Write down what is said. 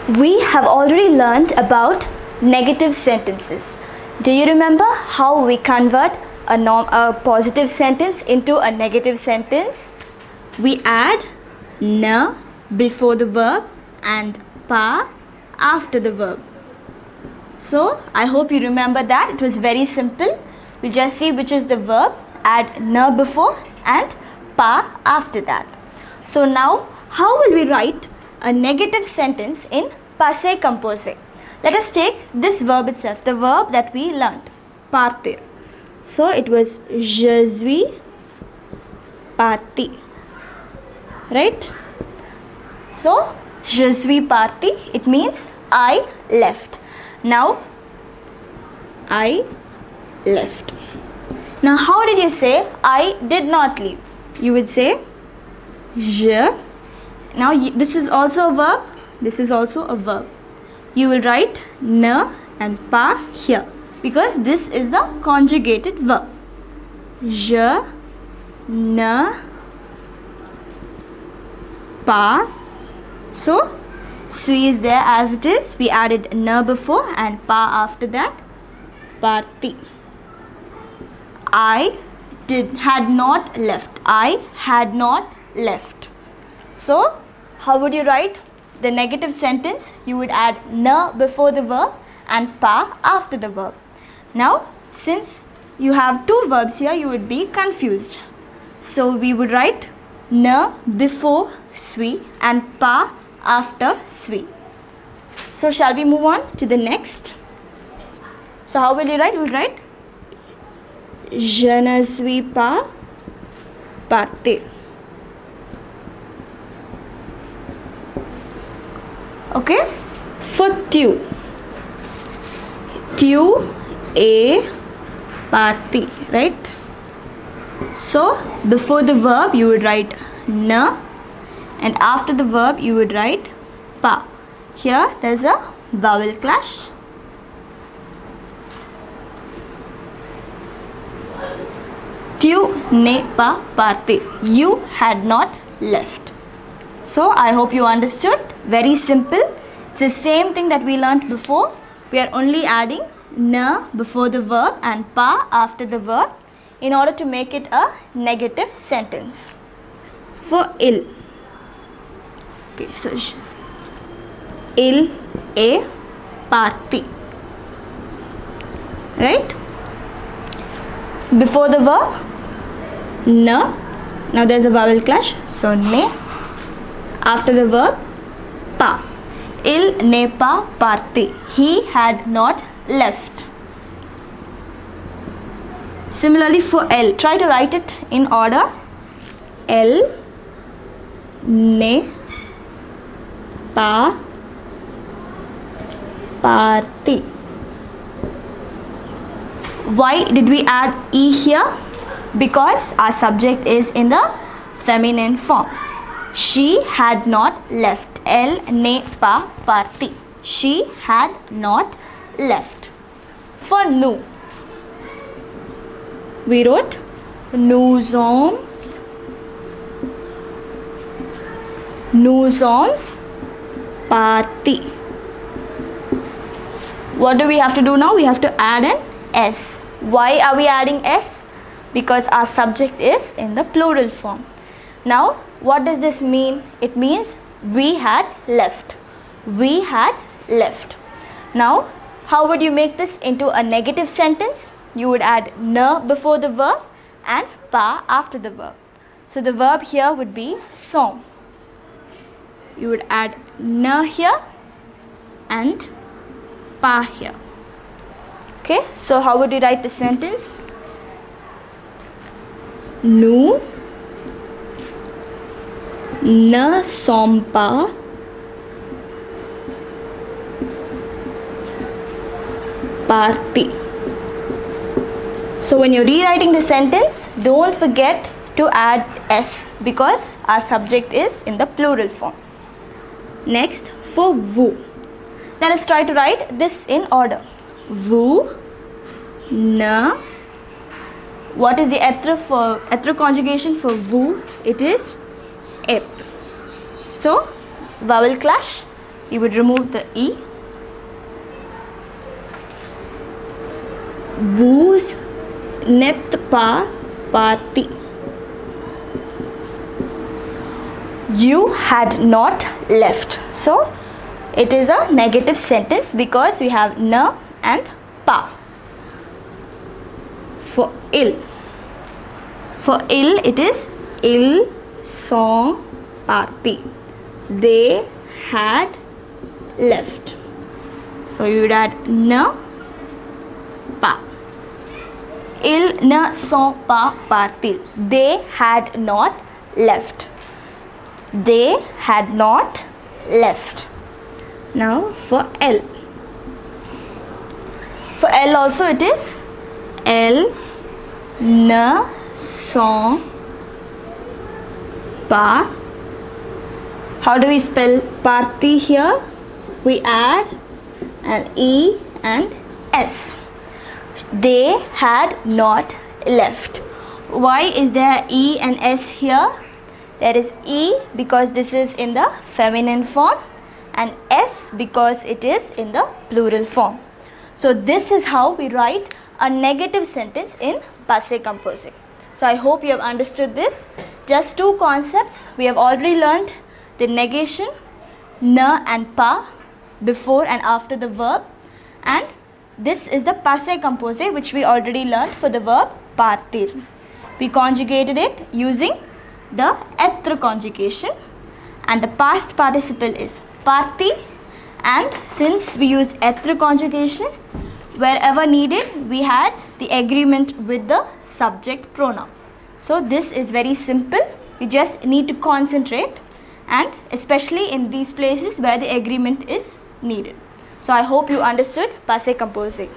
We have already learned about negative sentences. Do you remember how we convert a positive sentence into a negative sentence? We add na before the verb and pa after the verb. So I hope you remember that. It was very simple. We'll just see which is the verb, add na before and pa after that. So now how will we write a negative sentence in passé composé? Let us take this verb itself, the verb that we learnt, partir. So it was je suis parti, right? So je suis parti, it means I left. Now I left. Now how did you say I did not leave? You would say je. Now this is also a verb, this is also a verb. You will write na and pa here because this is the conjugated verb. Je ne pas. So suis is there as it is. We added na before and pa after that. Parti. I had not left. I had not left. So how would you write the negative sentence? You would add na before the verb and pa after the verb. Now since you have two verbs here, you would be confused. So we would write na before suis and pa after suis. So shall we move on to the next? So how will you write? You would write je ne suis pas parti. Okay, for tu est parti, right? So before the verb you would write na and after the verb you would write pa. Here there is a vowel clash. Tu n'es pas parti. You had not left. So I hope you understood. Very simple. It's the same thing that we learnt before. We are only adding na before the verb and pa after the verb in order to make it a negative sentence. For il. Okay, so il est parti. Right? Before the verb na. Now there's a vowel clash. So ne. After the verb pa. Il n'est pas parti. He had not left. Similarly for elle, try to write it in order. Elle n'est pas parti. Why did we add e here? Because our subject is in the feminine form. She had not left. Elle n'est pas parti. She had not left. For nous, we wrote nous sommes partis. What do we have to do now? We have to add an s. Why are we adding s? Because our subject is in the plural form. Now what does this mean? It means we had left. We had left. Now how would you make this into a negative sentence? You would add na before the verb and pa after the verb. So the verb here would be sont. You would add na here and pa here. Okay, so how would you write the sentence? Nous ne sommes pas partis. So when you're rewriting the sentence, don't forget to add s because our subject is in the plural form. Next, for vous. Let us try to write this in order. Vous ne. What is the être conjugation for vous? It is et. So vowel clash. you would remove the E. Vous n'êtes pas parti. You had not left. So it is a negative sentence because we have ne and pas. For ils it is ils sont partis. They had left. So you would add ne, pas. Ils ne sont pas partis. They had not left. They had not left. Now for L. For L also it is elles ne sont pas. How do we spell parti here? We add an E and S. They had not left. Why is there E and S here? There is E because this is in the feminine form and S because it is in the plural form. So this is how we write a negative sentence in passé composé. So I hope you have understood this. Just two concepts. We have already learned the negation, ne and pas, before and after the verb, and this is the passé composé which we already learned for the verb partir. We conjugated it using the être conjugation, and the past participle is parti, and since we used être conjugation, wherever needed we had the agreement with the subject pronoun. So this is very simple. You just need to concentrate, and especially in these places where the agreement is needed. So I hope you understood passé composé.